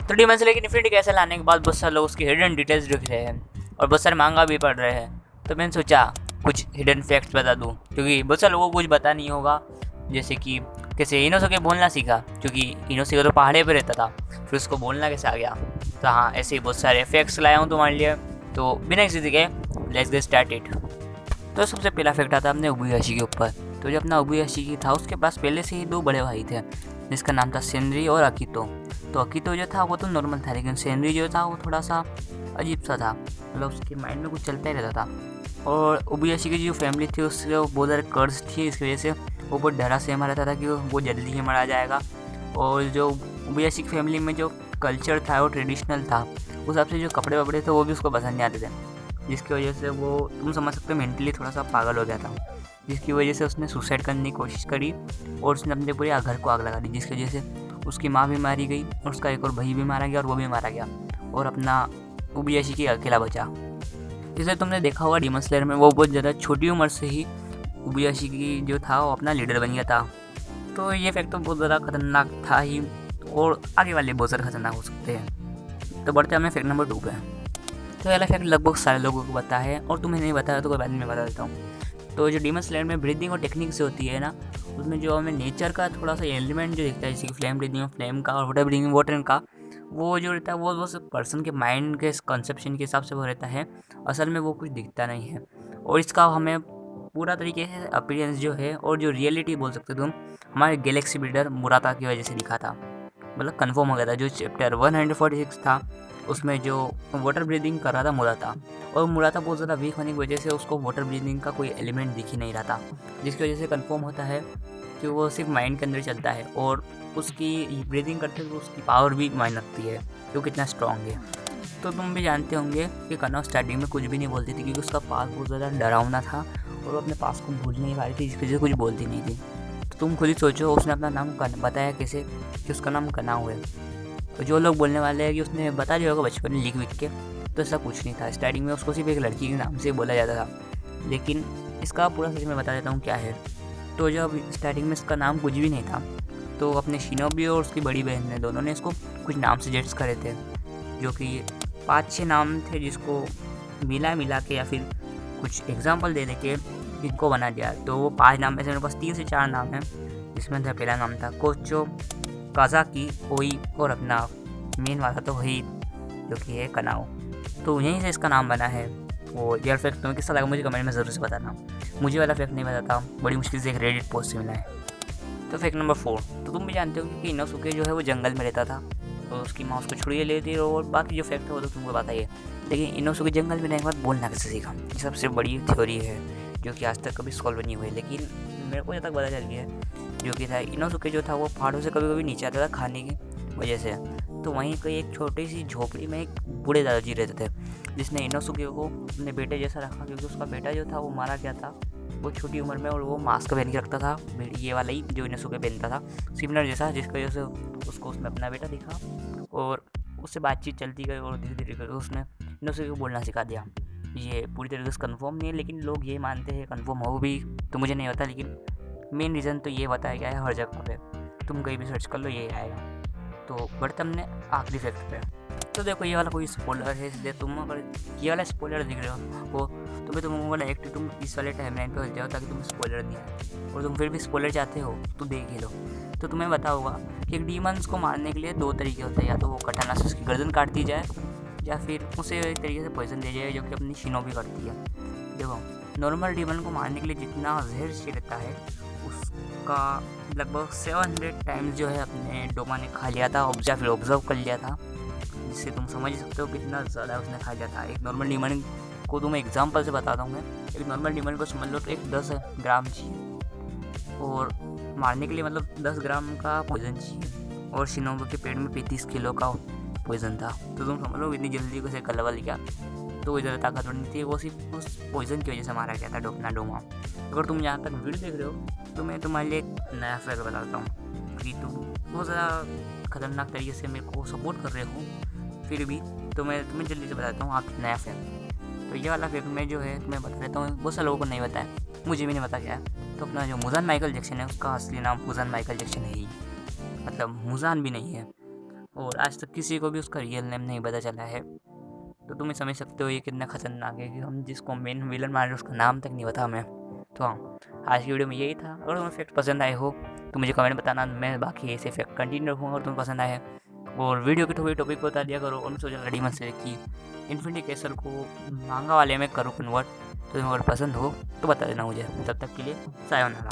तो demon slayer की infinity कैसे लाने के बाद बहुत सारे लोग उसकी हिडन डिटेल्स लिख रहे हैं और बहुत सारे मांगा भी पढ़ रहे हैं। तो मैंने सोचा कुछ हिडन फैक्ट्स बता दूं, क्योंकि बहुत सारे लोगों को कुछ पता नहीं होगा। जैसे कि कैसे इनोसुके बोलना सीखा, क्योंकि इनोसुके तो पहाड़े पे रहता था, फिर उसको बोलना कैसे आ गया। तो हाँ, ऐसे ही बहुत सारे फैक्ट्स लाया हूँ तुम्हारे लिए। तो बिना किसी के लेट्स गेट स्टार्टेड। तो सबसे पहला फैक्ट आता है अपने उबुयाशी के ऊपर। तो जो अपना उबुयाशी था उसके पास पहले से ही 2 बड़े भाई थे, जिसका नाम था सेनरी और अकितो। तो अकितो जो था वो तो नॉर्मल था, लेकिन सेनरी जो था वो थोड़ा सा अजीब सा था, मतलब उसके माइंड में कुछ चलता ही रहता था। और उबुयाशी की जो फैमिली थी उससे बहुत ज़्यादा कर्ज थी, इसकी वजह से वो बहुत डरा सहमा रहता था कि वो जल्दी ही मारा जाएगा। और जो उबुयाशी की फैमिली में जो कल्चर था वो ट्रेडिशनल था, उस हिसाब से जो कपड़े वपड़े थे वो भी उसको पसंद नहीं आते थे, जिसकी वजह से वो तुम समझ सकते हो मेंटली थोड़ा सा पागल हो गया था, जिसकी वजह से उसने सुसाइड करने की कोशिश करी और उसने अपने पूरे घर को आग लगा दी, जिसकी वजह से उसकी माँ भी मारी गई और उसका एक और भाई भी मारा गया और वो भी मारा गया और अपना उबुयाशी की अकेला बचा। इसलिए तुमने देखा होगा डीमन स्लेयर में वो बहुत ज़्यादा छोटी उम्र से ही उबुयाशी की जो था वो अपना लीडर बन गया था। तो ये फैक्ट तो बहुत ज़्यादा खतरनाक था ही, और आगे वाले बहुत ज़्यादा खतरनाक हो सकते हैं। तो बढ़ते हमें फैक्ट नंबर 2 पे। तो ये फैक्ट लगभग सारे लोगों को पता है और तुम्हें नहीं बताया तो कोई बात नहीं, मैं बता देता हूँ। तो जो डीमन स्लेयर में ब्रीदिंग और टेक्निक से होती है ना, उसमें जो हमें नेचर का थोड़ा सा एलिमेंट जो दिखता है, जैसे कि फ्लेम ब्रीदिंग फ्लेम का और वाटर ब्रीदिंग वाटर का, वो जो रहता है वो सिर्फ पर्सन के माइंड के कंसेप्शन के हिसाब से वो रहता है, असल में वो कुछ दिखता नहीं है। और इसका हमें पूरा तरीके से अपीयरेंस जो है और जो रियलिटी बोल सकते हो तुम, हमारे गैलेक्सी बिल्डर मुराता की वजह से दिखा था, मतलब कन्फर्म हो गया था। जो चैप्टर 146 था उसमें जो वाटर ब्रीदिंग कर रहा था मुराता, और मुराता बहुत ज़्यादा वीक होने की वजह से उसको वाटर ब्रीदिंग का कोई एलिमेंट दिख ही नहीं रहा था, जिसकी वजह से कंफर्म होता है कि वो सिर्फ माइंड के अंदर चलता है और उसकी ब्रीदिंग करते हुए उसकी पावर भी मायने रखती है कि वो कितना स्ट्रॉन्ग है। तो तुम भी जानते होंगे कि कनौ स्टार्टिंग में कुछ भी नहीं बोलती थी, क्योंकि उसका पास बहुत ज़्यादा डरावना था और वो अपने पास को भूल नहीं पा रही थी, जिसकी वजह से कुछ बोलती नहीं थी। तो तुम खुद ही सोचो, उसने अपना नाम बताया कैसे कि उसका नाम कनाऊ है। तो जो लोग बोलने वाले हैं कि उसने बता दिया होगा बचपन में लिख विख के, तो ऐसा कुछ नहीं था। स्टार्टिंग में उसको सिर्फ एक लड़की के नाम से बोला जाता था, लेकिन इसका पूरा सच मैं बता देता हूँ क्या है। तो जब स्टार्टिंग में इसका नाम कुछ भी नहीं था, तो अपने शिनोबी और उसकी बड़ी बहन ने दोनों ने इसको कुछ नाम सजेस्ट करे थे, जो कि 5-6 नाम थे, जिसको मिला के या फिर कुछ एग्जाम्पल दे के इनको बना दिया। तो वो 5 नाम में से मेरे पास 3 से 4 नाम हैं, जिसमें था पहला नाम था कोचो, काजाकी, ओई और अपना मेन वाला तो वही जो कि है कनाओ। तो यहीं से इसका नाम बना है। वो ये फैक्ट तुम्हें किसका लगा मुझे कमेंट में ज़रूर से बताना। मुझे वाला फैक्ट नहीं बताता, बड़ी मुश्किल से एक रेडिट पोस्ट से मिला है। तो फैक्ट नंबर 4, तो तुम भी जानते हो कि इनोसुके जो है वो जंगल में रहता था, तो उसकी माँ उसको छुड़िए लेती है, और बाकी जो फैक्ट है वो तो तुमको पता ही है। लेकिन इनोसुके जंगल में रहने के बाद बोलना कैसे सीखा, ये सबसे बड़ी थ्योरी है जो कि आज तक कभी सॉल्व नहीं हुई। लेकिन मेरे को जब तक पता चल गया है, जो कि था इनोसुके जो था वो पहाड़ों से कभी कभी नीचे आता था खाने की वजह से। तो वहीं कहीं एक छोटी सी झोपड़ी में एक बूढ़े दादाजी रहते थे, जिसने इनोसुके को अपने बेटे जैसा रखा, क्योंकि उसका बेटा जो था वो मारा गया था वो छोटी उम्र में, और वो मास्क पहन के रखता था, ये वाला ही जो इनोसुके पहनता था, सिमिलर जैसा, जिसकी वजह से उसको उसमें अपना बेटा दिखा और उससे बातचीत चलती गई और धीरे धीरे करके उसने इनोसुके को बोलना सिखा दिया। ये पूरी तरीके से कंफर्म नहीं है, लेकिन लोग ये मानते हैं, कंफर्म हो भी तो मुझे नहीं पता, लेकिन मेन रीज़न तो ये बताया गया है हर जगह पे, तुम कहीं भी सर्च कर लो ये आएगा। तो बढ़ते हमने आखिरी फैक्ट पे। तो देखो ये वाला कोई स्पॉइलर है, इसलिए तुम अगर ये वाला स्पॉइलर दिख रहे हो तो तुम वाला डायरेक्टली तुम इस वाले टाइमलाइन पे हो जाओ, ताकि तुम स्पॉइलर नहीं आए, और तुम फिर भी स्पॉइलर चाहते हो तो देख ही लो। तो तुम्हें पता होगा कि डीमंस को मारने के लिए 2 तरीके होते हैं, या तो वो कटाना से उसकी गर्दन काट दी जाए, या फिर उसे एक तरीके से पॉइजन दे जाए, जो कि अपनी शिनोबी करती है। देखो नॉर्मल डीमन को मारने के लिए जितना जहर चाहिए रहता है, उसका लगभग 700 टाइम्स जो है अपने डोमा ने खा लिया था, ऑब्जर्व कर लिया था, जिससे तुम समझ सकते हो कितना ज़्यादा उसने खा लिया था। एक नॉर्मल डीमन को तुम एग्जांपल से बताता हूँ मैं, एक नॉर्मल डीमन को समझ लो तो एक 10 ग्राम चाहिए, और मारने के लिए मतलब 10 ग्राम का पॉइजन चाहिए, और शिनोबी के पेट में 35 किलो का पॉइजन था। तो तुम समझ लो इतनी जल्दी को गला वाल गया, तो वो ज़्यादा ताकतवर नहीं थी, वो सिर्फ उस पॉइजन की वजह से मारा गया था अपना डोमा। अगर तुम यहाँ तक वीडियो देख रहे हो तो मैं तुम्हारे लिए एक नया फैक्ट बताता हूँ कि तुम बहुत ज़्यादा खतरनाक तरीके से मेरे को सपोर्ट कर रहे हो, फिर भी तो मैं तुम्हें जल्दी से बताता हूँ आपकी नया फैक्ट। तो ये वाला फैक्ट मैं जो है तुम्हें बता देता हूँ, बहुत सारे लोगों को नहीं बताया, मुझे भी नहीं पता क्या है। तो अपना जो मुजान माइकल जैक्सन है उसका असली नाम मुजान माइकल जैक्सन है ही, मतलब मुजान भी नहीं है, और आज तक किसी को भी उसका रियल नेम नहीं पता चला है। तो तुम समझ सकते हो ये कितना खतरनाक है कि हम जिसको मेन विलन मान रहे उसका नाम तक नहीं पता हमें। तो हाँ, आज की वीडियो में यही था। अगर तुम्हें फैक्ट पसंद आए हो तो मुझे कमेंट बताना, मैं बाकी ऐसे फैक्ट कंटिन्यू रखूँगा अगर तुम्हें पसंद आए। और वीडियो के थोड़ी टॉपिक बता दिया करो। और मैं सोचा रेडी मन से कि इन्फिनिटी कैसल को मांगा वाले में करूँ कन्वर्ट। तो अगर पसंद हो तो बता देना मुझे। तब तक के लिए सायोनारा।